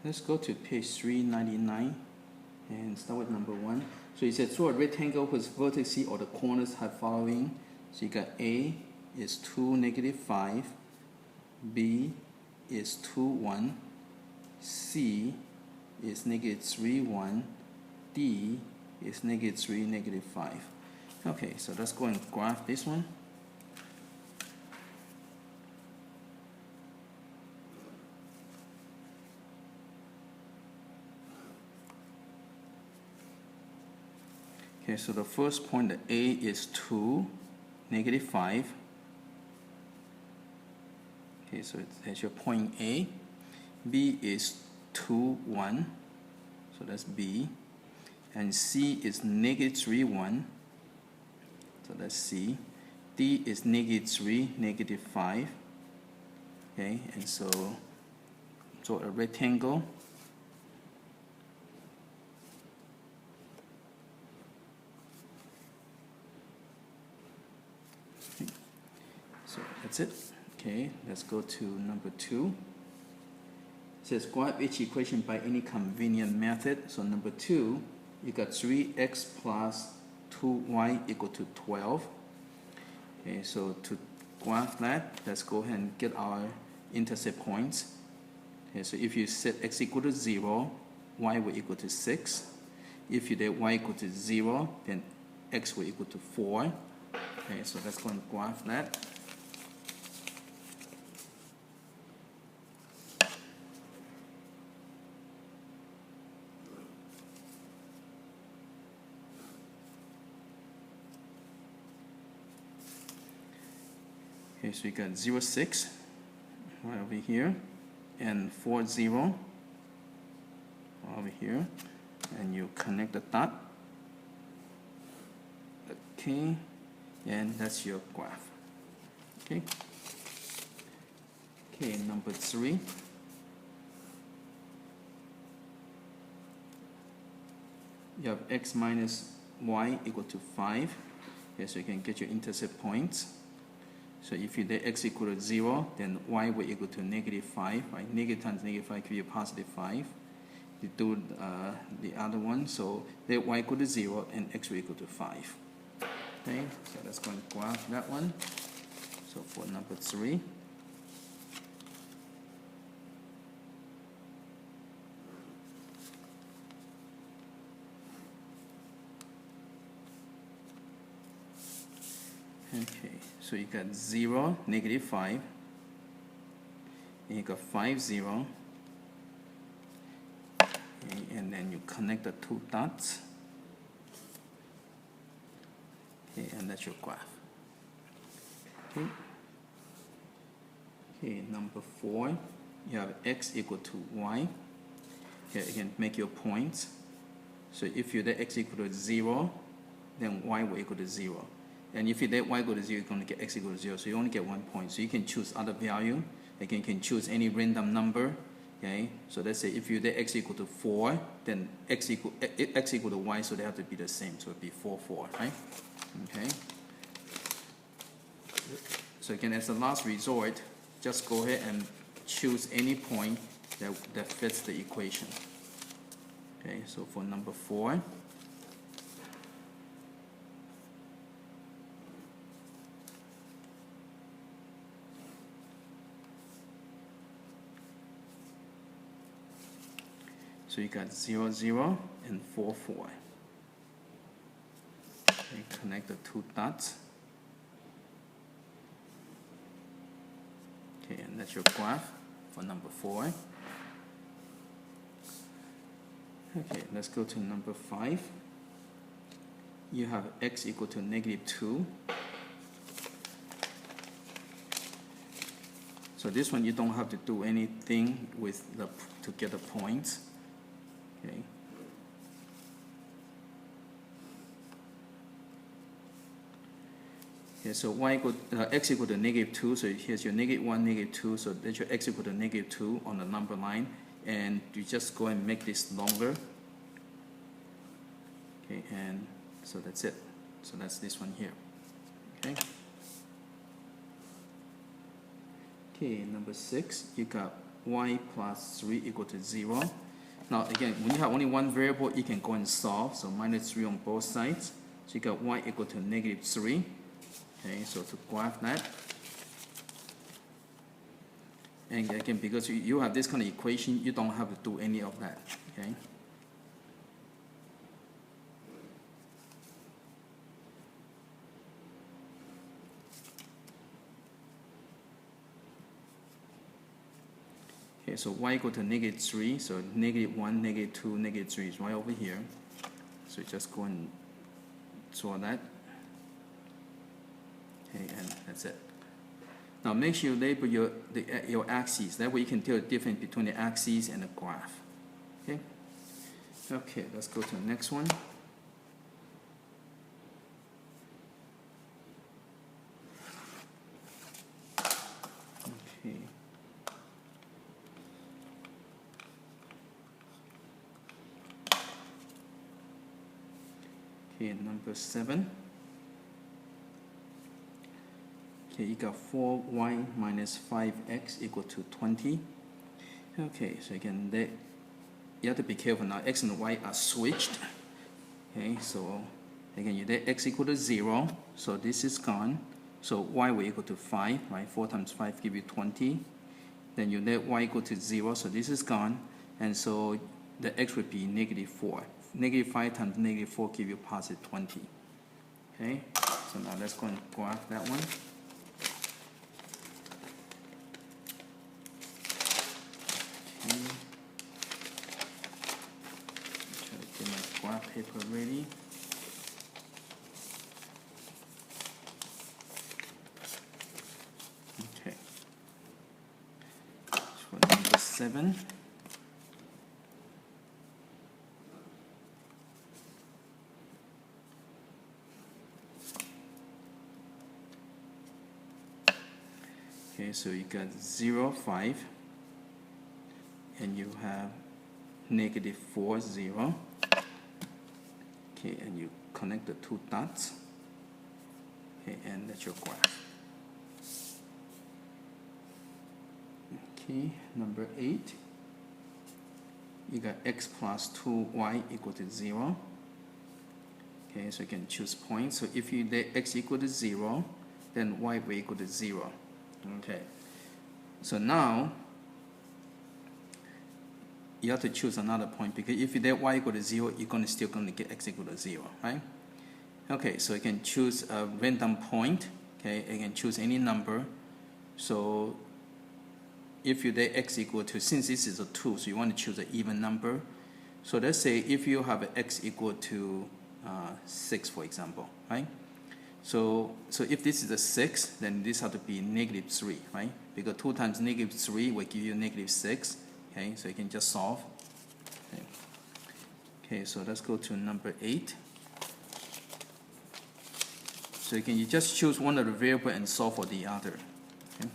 Let's go to page 399 and start with number 1. So it says, draw a rectangle whose vertices or the corners have following. So you got A is 2, negative 5. B is 2, 1. C is negative 3, 1. D is negative 3, negative 5. Okay, so let's go and graph this one. Okay, so the first point, the A is 2, negative 5. Okay, so that's your point A. B is 2, 1. So that's B. And C is negative 3, 1. So that's C. D is negative 3, negative 5. Okay, and so draw a rectangle. Okay. So that's it. Okay, let's go to number 2. It says graph each equation by any convenient method. So number 2, you got 3x plus 2y equal to 12. Okay, so to graph that, let's go ahead and get our intercept points. Okay, so if you set x equal to 0, y will equal to 6. If you did y equal to 0, then x will equal to 4. Okay, so let's go and graph that. Okay, so you got 0, 6 right over here, and 4, 0 over here, and you connect the dot. Okay, and that's your graph. Okay. Okay, number 3. You have x minus y equal to 5. Okay, so you can get your intercept points. So if you let x equal to 0, then y will equal to negative 5. Right? Negative times negative 5 gives you positive 5. You do the other one, so let y equal to 0 and x will equal to 5. Okay, so let's go and graph that one. So for number 3. Okay, so you got 0, negative 5, and you got 5, 0, okay, and then you connect the two dots, okay, and that's your graph. Okay, okay, number 4, you have x equal to y. Okay, you can make your points. So if you let x equal to 0, then y will equal to 0. And if you let y equal to 0, you're going to get x equal to 0. So you only get 1 point. So you can choose other value. Again, you can choose any random number. Okay. So let's say if you let x equal to 4, then x equal to y, so they have to be the same. So it'd be 4, 4, right? Okay. So again, as a last resort, just go ahead and choose any point that fits the equation. Okay. So for number 4. So you got 0, 0 and 4, 4. Okay, connect the two dots. Okay, and that's your graph for number 4. Okay, let's go to number 5. You have x equal to negative 2. So this one you don't have to do anything with to get the points. Okay. Okay, so x equal to negative 2. So here's your negative 1, negative 2. So that's your x equal to negative 2 on the number line. And you just go and make this longer. Okay, and so that's it. So that's this one here. Okay. Okay, number 6, you got y plus 3 equal to 0. Now again, when you have only one variable, you can go and solve. So minus 3 on both sides. So you got y equal to negative 3. Okay, so to graph that. And again, because you have this kind of equation, you don't have to do any of that. Okay. Okay, so y equal to negative 3, so negative 1, negative 2, negative 3 is right over here. So just go and draw that. Okay, and that's it. Now make sure you label your axes. That way you can tell the difference between the axes and the graph. Okay? Okay, let's go to the next one. Okay. Okay, number 7. Okay, you got 4y minus 5x equal to 20. Okay, so again, you have to be careful now. X and y are switched. Okay, so again, you let x equal to 0, so this is gone. So y will equal to 5, right? 4 times 5 give you 20. Then you let y equal to 0, so this is gone. And so the x would be negative 4. Negative 5 times negative 4 give you positive 20. Okay, so now let's go and graph that one. Paper ready. Okay. For number 7. Okay, so you got 0, 5, and you have negative 4, 0. Okay, and you connect the two dots. Okay, and that's your graph. Okay, number 8. You got x plus 2y equal to 0. Okay, so you can choose points. So if you let x equal to 0, then y will equal to 0. Okay, so now you have to choose another point, because if you let y equal to 0, you're still going to get x equal to 0, right? Okay, so you can choose a random point. Okay, you can choose any number. So if you let x equal to, since this is a 2, so you want to choose an even number. So let's say if you have an x equal to 6, for example, right? So if this is a 6, then this has to be negative 3, right? Because 2 times negative 3 will give you negative 6. Okay, so you can just solve. Okay, so let's go to number 8. So you just choose one of the variables and solve for the other. Okay.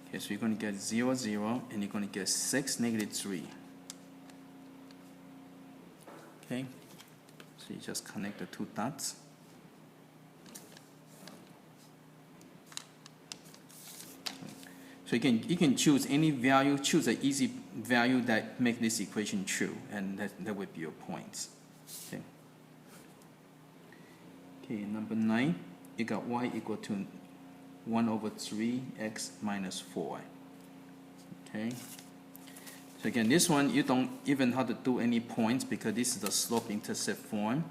Okay, so you're going to get 0, 0, and you're going to get 6, negative 3. Okay. So you just connect the two dots. So you can choose any value, choose an easy value that makes this equation true, and that would be your points. Okay. Okay, number 9, you got y equal to 1 over 3x minus 4. Okay. So again, this one you don't even have to do any points, because this is the slope-intercept form.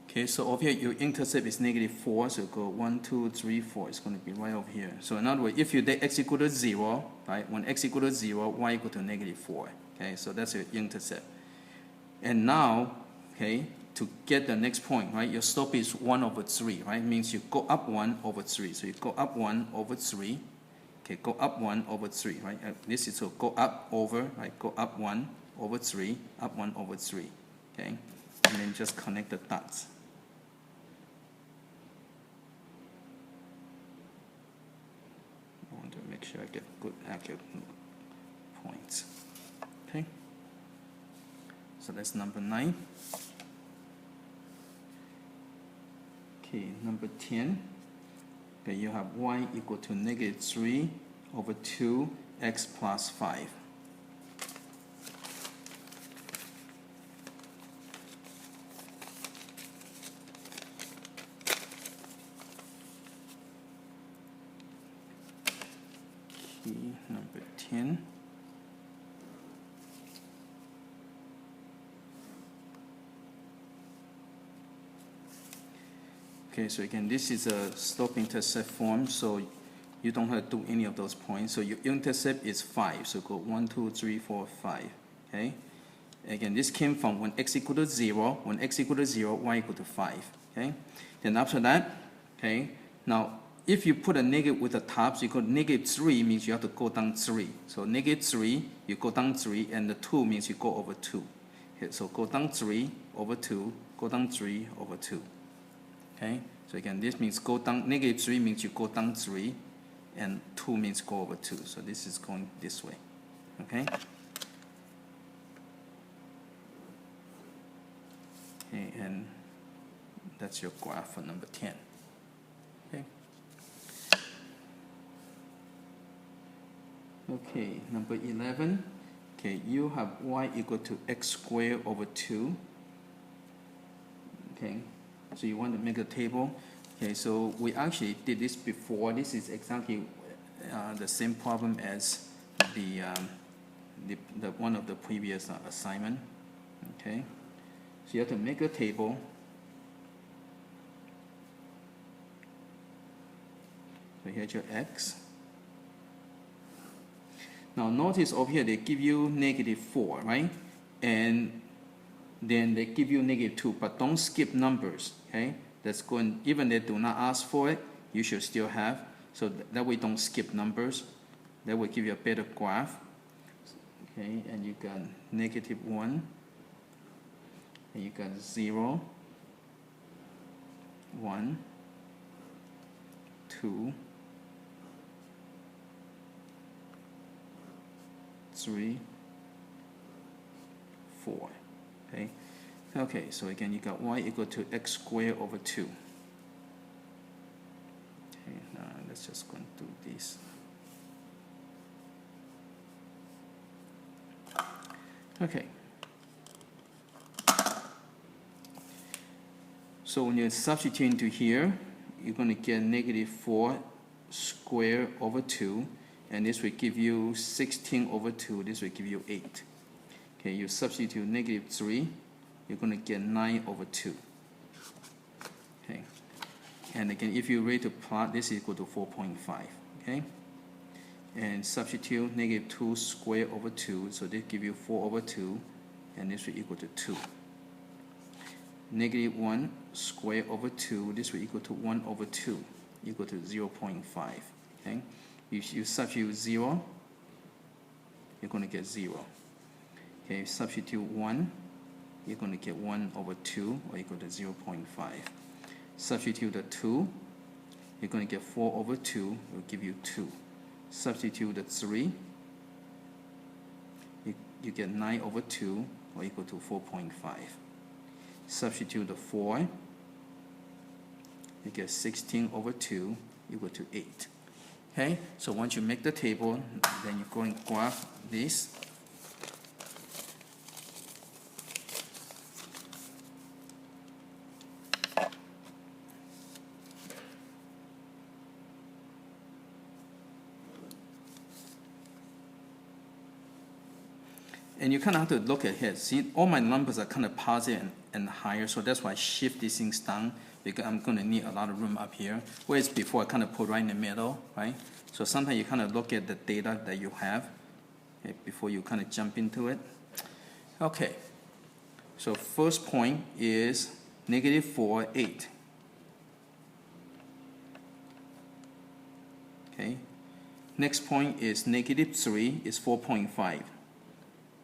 Okay, so over here your intercept is negative 4, so go 1, 2, 3, 4. It's going to be right over here. So in other words, if you let x equal to 0, right? When x equal to 0, y equal to negative 4. Okay, so that's your intercept. And now, okay, to get the next point, right? Your slope is 1 over 3, right? Means you go up 1 over 3. So you go up 1 over 3. Okay, go up 1 over 3, right? This is to go up over, right? Go up 1 over 3, up 1 over 3. Okay, and then just connect the dots. want to make sure I get good accurate points. Okay, so that's number 9. Okay, number 10. Okay, you have y equal to negative 3 over 2 x plus 5. Number 10. Okay, so again, this is a slope-intercept form, so you don't have to do any of those points. So your intercept is 5, so go 1, 2, 3, 4, 5. Okay. Again, this came from when x equal to 0. When x equal to 0, y equal to 5. Okay. Then after that, okay. Now, if you put a negative with the top, so you go negative 3 means you have to go down 3. So negative 3, you go down 3, and the 2 means you go over 2. Okay, so go down 3 over 2, go down 3 over 2. Okay, so again, this means go down, negative 3 means you go down 3, and 2 means go over 2. So this is going this way. Okay? Okay, and that's your graph for number 10. Okay? Okay, number 11. Okay, you have y equal to x squared over 2. Okay, so you want to make a table. Okay, so we actually did this before. This is exactly the same problem as the one of the previous assignment. Okay, so you have to make a table. So here's your x. Now notice over here they give you negative 4, right? And then they give you negative 2, but don't skip numbers, okay? That's going, even they do not ask for it, you should still have. So that way don't skip numbers. That will give you a better graph. Okay, and you got negative 1, and you got 0, 1, 2, 3, 4. Okay. Okay, so again you got y equal to x squared over 2. Okay, now let's just go and do this. Okay. So when you substitute into here, you're going to get negative 4 squared over 2, and this will give you 16 over 2, this will give you 8. Okay, you substitute negative 3, you're going to get 9 over 2. Okay, and again, if you ready to plot, this is equal to 4.5. Okay, and substitute negative 2 squared over 2, so this give you 4 over 2, and this will equal to 2. Negative 1 squared over 2, this will equal to 1 over 2, equal to 0.5. Okay, you substitute 0, you're going to get 0. Okay, substitute 1, you're going to get 1 over 2, or equal to 0.5. Substitute the 2, you're going to get 4 over 2, will give you 2. Substitute the 3, you get 9 over 2, or equal to 4.5. Substitute the 4, you get 16 over 2, equal to 8. Okay, so once you make the table, then you go and graph this. And you kind of have to look at here. See, all my numbers are kind of positive and higher, so that's why I shift these things down, because I'm going to need a lot of room up here. Whereas before, I kind of put right in the middle, right? So sometimes you kind of look at the data that you have, okay, before you kind of jump into it. Okay, so first point is negative 4, 8. Okay, next point is negative 3 is 4.5.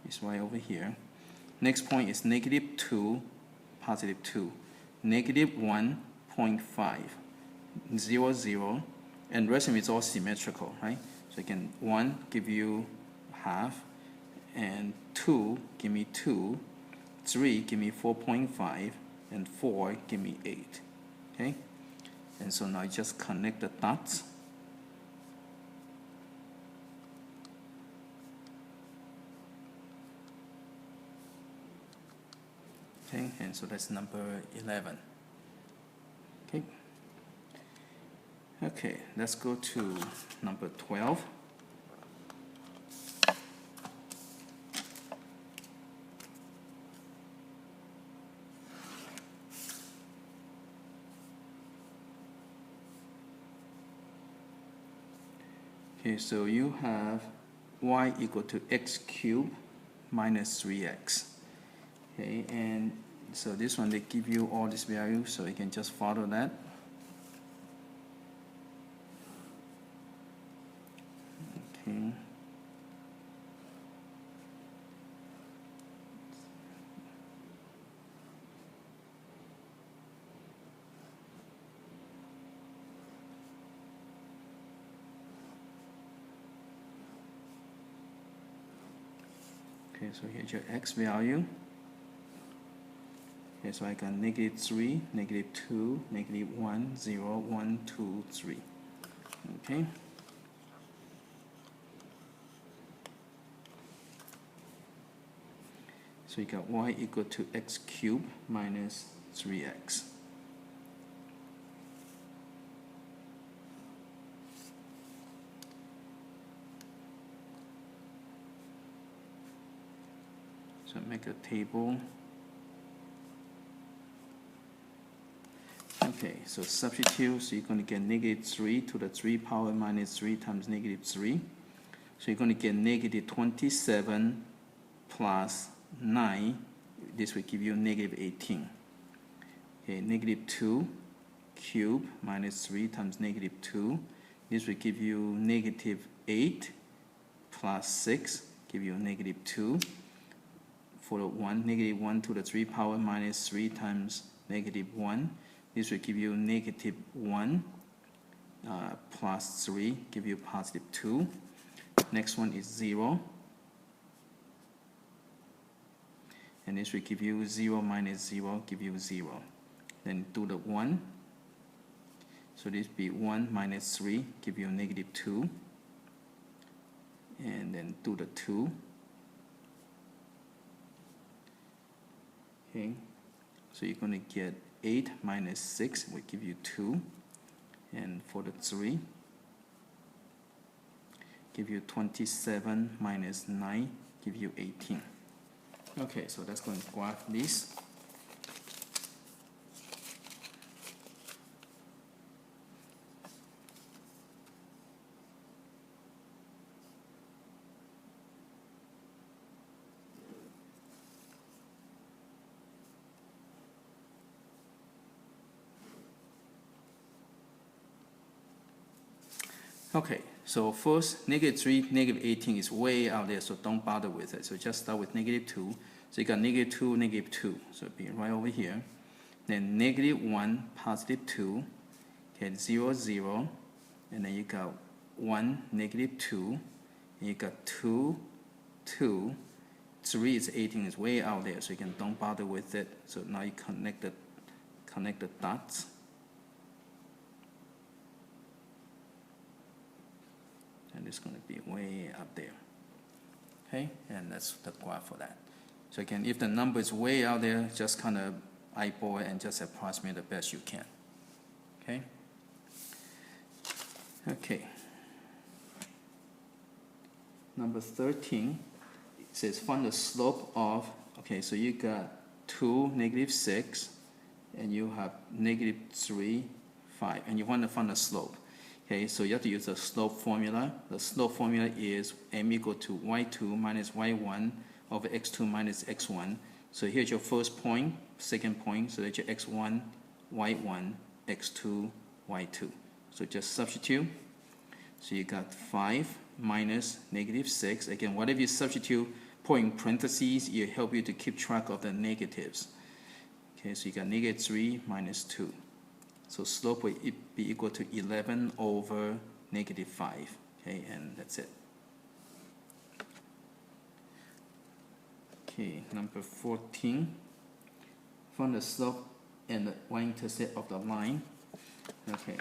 It's right over here. Next point is negative 2, positive 2. Negative 1.5, 0, 0, and the rest of it is all symmetrical, right? So again, 1 give you half, and 2 give me 2, 3 give me 4.5, and 4 give me 8. Okay? And so now I just connect the dots. Okay, and so that's number 11. Okay. Okay, let's go to number 12. Okay, so you have y equal to x cubed minus 3x. Okay, and so this one, they give you all these values, so you can just follow that. Okay. Okay, so here's your x value. Okay, so I got -3, -2, -1, 0, 1, 2, 3. Okay. So you got y equal to x cubed minus 3x. So make a table. Okay, so substitute, so you're going to get -3 to the 3 power minus 3 times -3. So you're going to get -27 plus 9. This will give you -18. Okay, -2 cubed minus 3 times -2. This will give you -8 plus 6, give you -2. For the 1, -1 to the 3 power minus 3 times -1. This will give you -1 plus 3, give you +2. Next one is 0. And this will give you 0 minus 0, give you 0. Then do the 1. So this will be 1 minus 3, give you -2. And then do the 2. Okay, so you're going to get 8 minus 6 will give you 2. And for the 3, give you 27 minus 9, give you 18. Okay, so that's going to graph this. Okay, so first, -3, -18 is way out there, so don't bother with it. So just start with -2. So you got -2, -2, so it'll be right over here. Then -1, +2, okay, 0, 0, and then you got 1, -2, and you got 2, 2, 3 is 18, is way out there, so you can don't bother with it. So now you connect the dots. And it's going to be way up there. Okay, and that's the graph for that. So again, if the number is way out there, just kind of eyeball it and just approximate the best you can. Okay. Okay. Number 13, it says find the slope of, okay, so you got 2, -6, and you have -3, 5, and you want to find the slope. Okay, so you have to use the slope formula. The slope formula is m equal to y2 minus y1 over x2 minus x1. So here's your first point, second point, so that's your x1, y1, x2, y2. So just substitute. So you got 5 minus -6. Again, whatever you substitute, put in parentheses, it help you to keep track of the negatives. Okay, so you got -3 minus 2. So slope will be equal to 11 over -5. Okay, and that's it. Okay, number 14. Find the slope and the y-intercept of the line. Okay,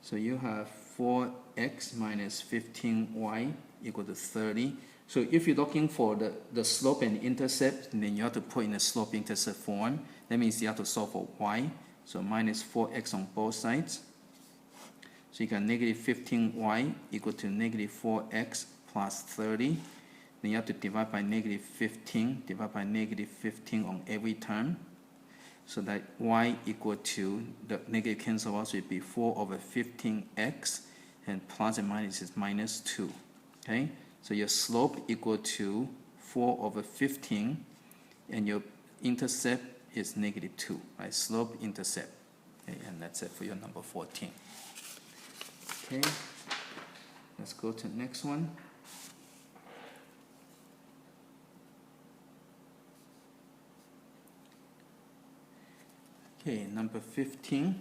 so you have 4x minus 15y equal to 30. So if you're looking for the slope and intercept, then you have to put in the slope-intercept form. That means you have to solve for y. So minus 4x on both sides. So you got negative 15y equal to negative 4x plus 30. Then you have to divide by negative 15, divide by negative 15 on every term. So that y equal to, the negative cancel out, so it would be 4 over 15x, and plus and minus is minus 2. Okay? So your slope equal to 4 over 15, and your intercept is negative 2, right? Slope, intercept. Okay, and that's it for your number 14. Okay, let's go to the next one. Okay, number 15.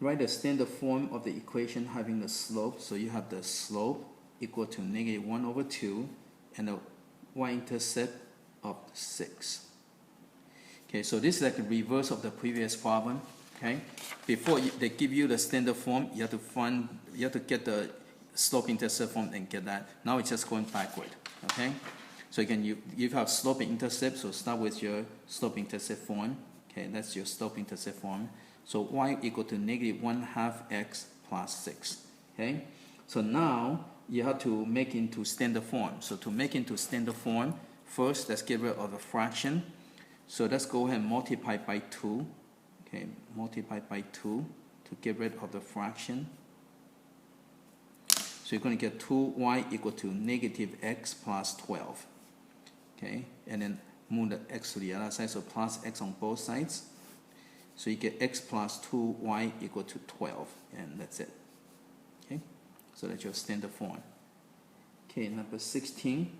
Write the standard form of the equation having the slope. So you have the slope equal to negative 1 over 2 and the y-intercept of 6. Okay, so this is like the reverse of the previous problem. Okay, before they give you the standard form, you have to get the slope-intercept form and get that. Now it's just going backward. Okay, so again, you have slope and intercept. So start with your slope-intercept form. Okay, that's your slope-intercept form. So y equal to negative 1/2 x plus 6. Okay, so now you have to make into standard form. So to make into standard form, first let's get rid of the fraction. So let's go ahead and multiply by 2. Okay, multiply by 2 to get rid of the fraction. So you're going to get 2y equal to negative x plus 12. Okay, and then move the x to the other side, so plus x on both sides. So you get x plus 2y equal to 12, and that's it. Okay, so that's your standard form. Okay, number 16.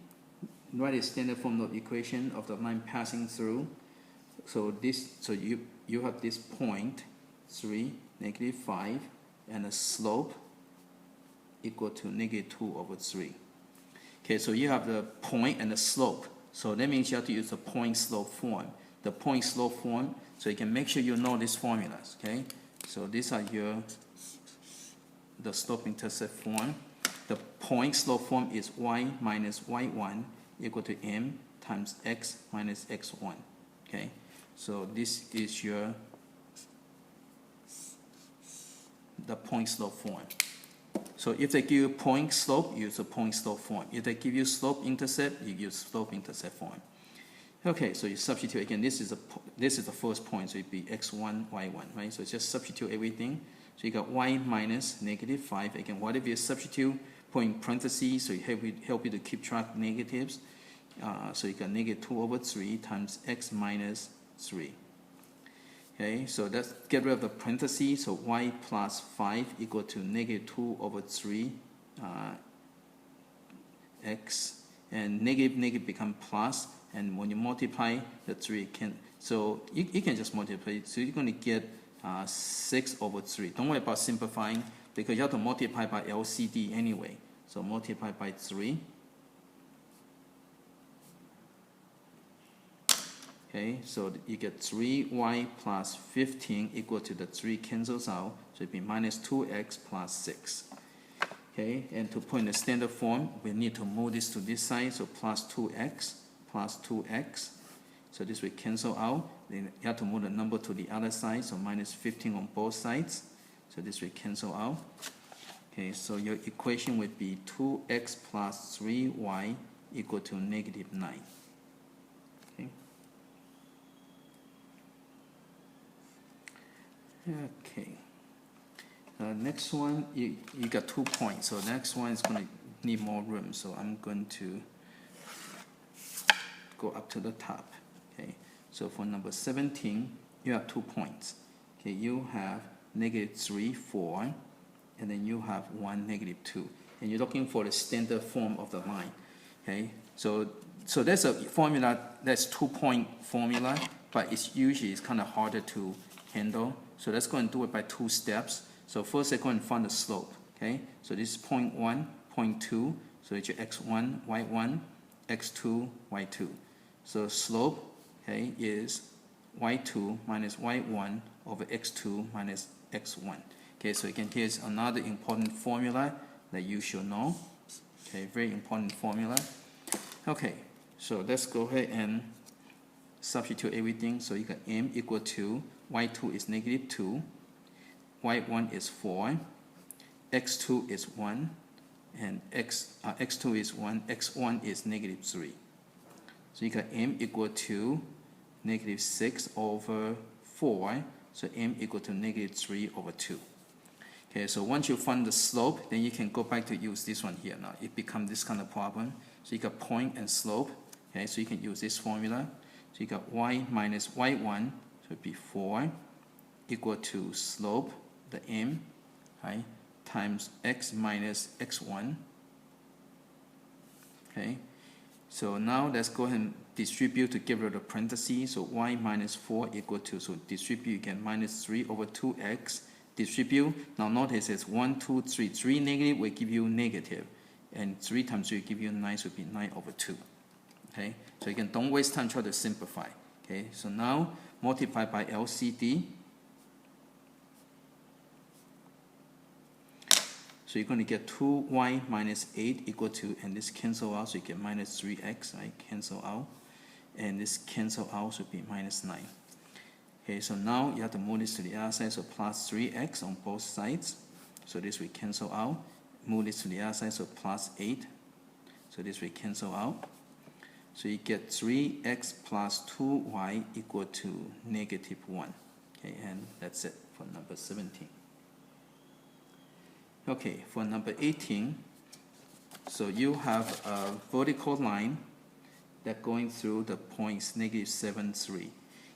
Write a standard form of equation of the line passing through. So you have this point 3, negative 5, and a slope equal to negative 2 over 3. Okay, so you have the point and the slope. So that means you have to use the point-slope form. The point-slope form, so you can make sure you know these formulas. Okay, so these are the slope-intercept form. The point-slope form is y minus y1 equal to m times x minus x1. Okay, so this is the point-slope form. So if they give you point-slope, use the point-slope form. If they give you slope-intercept, you use slope-intercept form. Okay, so you substitute again. This is the first point, so it'd be x1, y1, right? So just substitute everything. So you got y minus negative 5. Again, whatever you substitute, put in parentheses, so it help you to keep track of negatives. So you got negative 2 over 3 times x minus 3. Okay, so let's get rid of the parentheses. So y plus 5 equal to negative 2 over 3 x, and negative become plus, and when you multiply the 3 so you can just multiply. So you're going to get 6 over 3. Don't worry about simplifying because you have to multiply by LCD anyway. So multiply by 3. Okay, so you get 3y plus 15 equal to the 3 cancels out, so it'd be minus 2x plus 6. Okay, and to put in the standard form, we need to move this to this side, so plus 2x plus 2x. So this will cancel out. Then you have to move the number to the other side, so minus 15 on both sides. So this will cancel out. Okay, so your equation would be 2x plus 3y equal to negative 9. Okay. Next one, you got 2 points. So next one is going to need more room. So I'm going to go up to the top. Okay. So for number 17, you have 2 points. Okay. You have negative 3, 4, and then you have 1, negative 2. And you're looking for the standard form of the line. Okay. So that's a formula. That's 2-point formula, but it's kind of harder to handle. So let's go and do it by 2 steps. So first, I go and find the slope. Okay, so this is 0.1, 0.2, so it's your x1, y1, x2, y2. So slope, okay, is y2 minus y1 over x2 minus x1. Okay, so again, here's another important formula that you should know. Okay, very important formula. Okay, so let's go ahead and substitute everything. So you got m equal to y2 is negative 2, y1 is 4, x2 is 1, and x2 is 1, x1 is negative 3. So you got m equal to negative 6 over 4, so m equal to negative 3 over 2. Okay, so once you find the slope, then you can go back to use this one here now. It becomes this kind of problem. So you got point and slope. Okay, so you can use this formula. So you got y minus y1, so it'd be 4, equal to slope, the m, right, times x minus x1. Okay, so now let's go ahead and distribute to get rid of parentheses. So y minus 4 equal to, so distribute, you get minus 3 over 2x. Distribute, now notice it's 1, 2, 3. 3 negative will give you negative, and 3 times 3 will give you 9, so it will be 9 over 2. Okay, so again, don't waste time, try to simplify. Okay, so now multiply by LCD. So you're going to get 2y minus 8 equal to, and this cancel out, so you get minus 3x, right, cancel out. And this cancel out, so it will be minus 9. Okay, so now you have to move this to the other side, so plus 3x on both sides. So this will cancel out. Move this to the other side, so plus 8. So this will cancel out. So you get 3x plus 2y equal to negative 1. Okay, and that's it for number 17. Okay, for number 18, so you have a vertical line that going through the points negative 7, 3.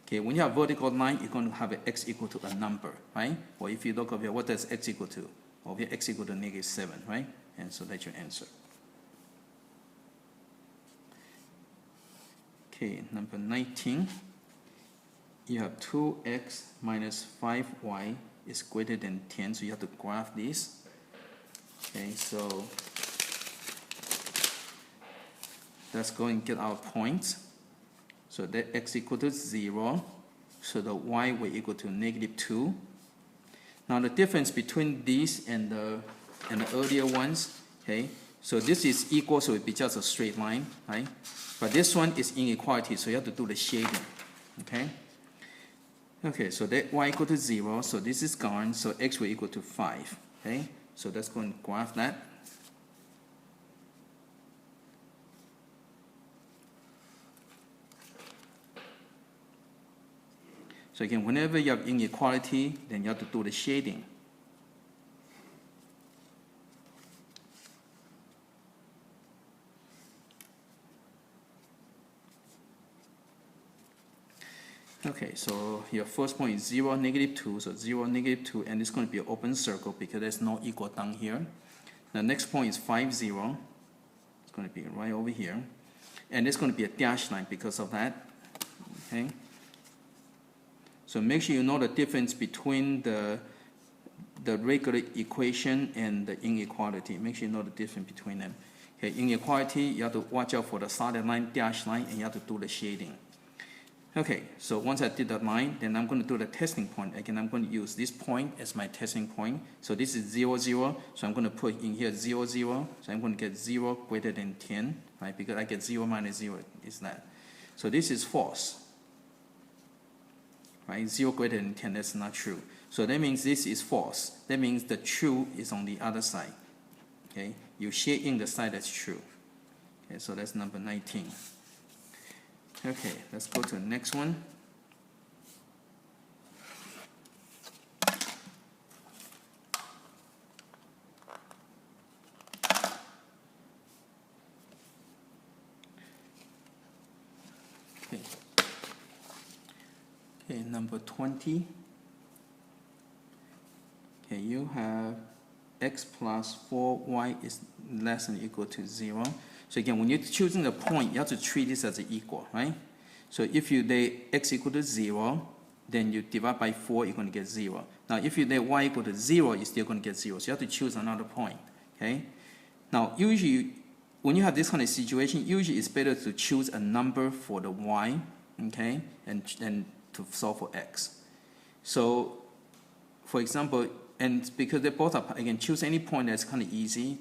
Okay, when you have vertical line, you're going to have an x equal to a number, right? Or if you look over here, what does x equal to? Over here, x equal to negative 7, right? And so that's your answer. Okay, number 19. You have 2x minus 5y is greater than 10, so you have to graph this. Okay, so let's go and get our points. So that x equal to 0, so the y will equal to negative 2. Now the difference between these and the earlier ones, okay, so this is equal, so it will be just a straight line, right? But this one is inequality, so you have to do the shading, okay? Okay, so that y equal to 0, so this is gone, so x will equal to 5, okay? So let's go and graph that. So again, whenever you have inequality, then you have to do the shading. Okay, so your first point is 0, negative 2, so 0, negative 2, and it's going to be an open circle because there's no equal down here. The next point is 5, 0. It's going to be right over here. And it's going to be a dashed line because of that. Okay. So make sure you know the difference between the regular equation and the inequality. Make sure you know the difference between them. Okay, inequality, you have to watch out for the solid line, dashed line, and you have to do the shading. Okay, so once I did that line, then I'm going to do the testing point. Again, I'm going to use this point as my testing point. So this is 0, 0. So I'm going to put in here 0, 0. So I'm going to get 0 greater than 10, right? Because I get 0 minus 0 is that. So this is false. Right? 0 greater than 10, that's not true. So that means this is false. That means the true is on the other side. Okay, you shade in the side that's true. Okay, so that's number 19. Okay, let's go to the next one. Okay. Okay, number 20. Okay, you have x plus 4y is less than or equal to 0. So again, when you're choosing the point, you have to treat this as an equal, right? So if you lay x equal to 0, then you divide by 4, you're going to get 0. Now, if you let y equal to 0, you're still going to get 0. So you have to choose another point, okay? Now, usually, when you have this kind of situation, usually it's better to choose a number for the y, okay, and to solve for x. So, for example, and because they both are, again, choose any point that's kind of easy,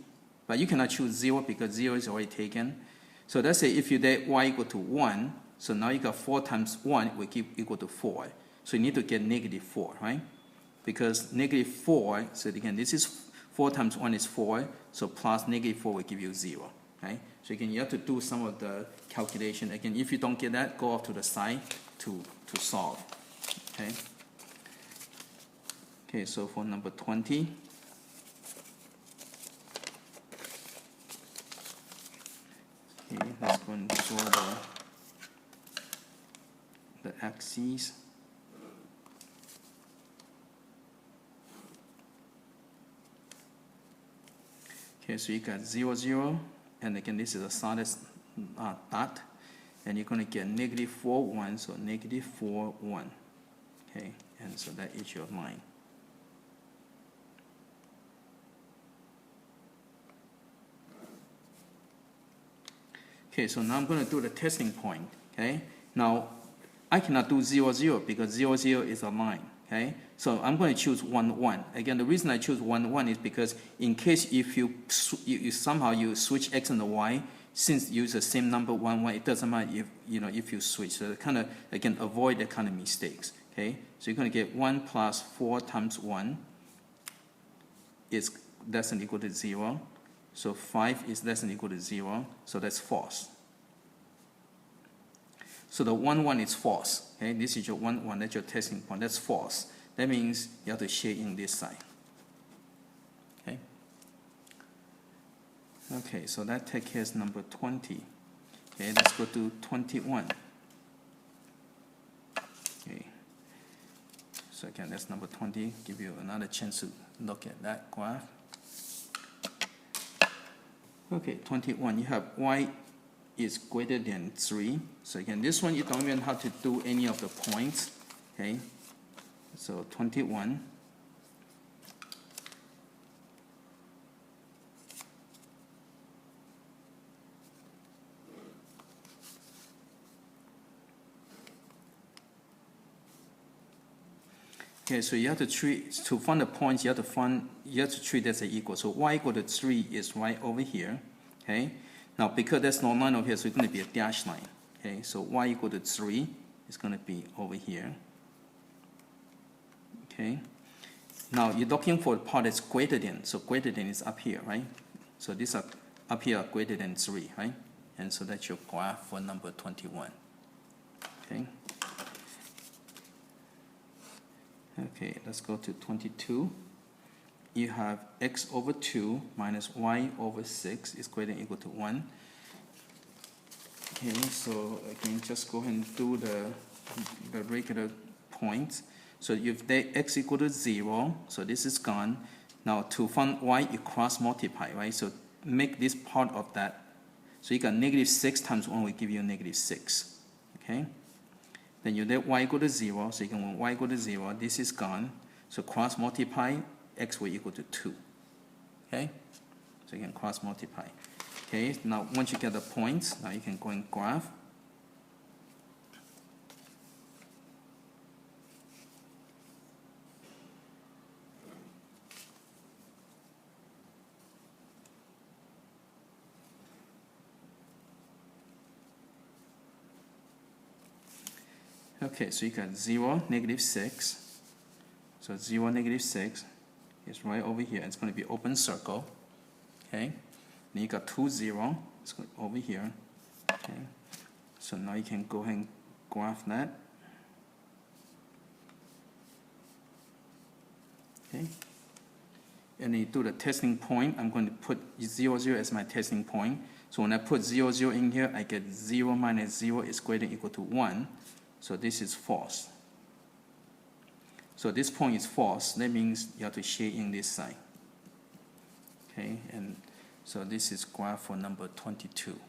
but you cannot choose 0 because 0 is already taken. So let's say if you let y equal to 1, so now you got 4 times 1 will give equal to 4. So you need to get negative 4, right? Because negative 4, so again, this is 4 times 1 is 4, so plus negative 4 will give you 0, right? So again, you have to do some of the calculation. Again, if you don't get that, go off to the side to solve, okay? Okay, so for number 20, okay, let's go and draw the axes. Okay, so you got 0, 0, and again, this is a solid dot, and you're going to get negative 4, 1, so negative 4, 1. Okay, and so that is your line. Okay, so now I'm going to do the testing point. Okay, now I cannot do 0, 0 because 0, 0 is a line. Okay, so I'm going to choose 1, 1. Again, the reason I choose 1, 1 is because in case if you somehow you switch x and the y, since you use the same number 1, 1, it doesn't matter if if you switch. So kind of again avoid that kind of mistakes. Okay, so you're going to get 1 plus 4 times 1 is less than or equal to 0. So 5 is less than or equal to 0. So that's false. So the 1, 1 is false. Okay, this is your 1, 1. That's your testing point. That's false. That means you have to shade in this side. Okay. Okay, so that takes care of number 20. Okay, let's go to 21. Okay. So again, that's number 20. Give you another chance to look at that graph. Okay, 21. You have y is greater than 3. So again, this one you don't even have to do any of the points. Okay, so 21. Okay, so you have to treat, to find the points, you have to treat that as equal. So y equal to 3 is right over here. Okay, now because there's no line over here, so it's going to be a dashed line. Okay, so y equal to 3 is going to be over here. Okay, now you're looking for the part that's greater than, so greater than is up here, right? So these are up here are greater than 3, right? And so that's your graph for number 21. Okay. Okay, let's go to 22. You have x over 2 minus y over 6 is greater than or equal to 1. Okay, so again, just go ahead and do the regular points. So if they x equal to 0, so this is gone. Now to find y, you cross multiply, right? So make this part of that. So you got negative 6 times 1 will give you negative 6. Okay? Then you let y equal to 0, so you can when y equal to 0, this is gone. So cross multiply, x will equal to 2. Okay? So you can cross multiply. Okay, now once you get the points, now you can go and graph. Okay, so you got 0, negative 6. So 0, negative 6 is right over here. It's going to be open circle. Okay. Then you got 2, 0. It's going over here. Okay. So now you can go ahead and graph that. Okay. And then you do the testing point. I'm going to put 0, 0 as my testing point. So when I put 0, 0 in here, I get 0 minus 0 is greater than or equal to 1. So this is false. So this point is false. That means you have to shade in this side. Okay, and so this is graph for number 22.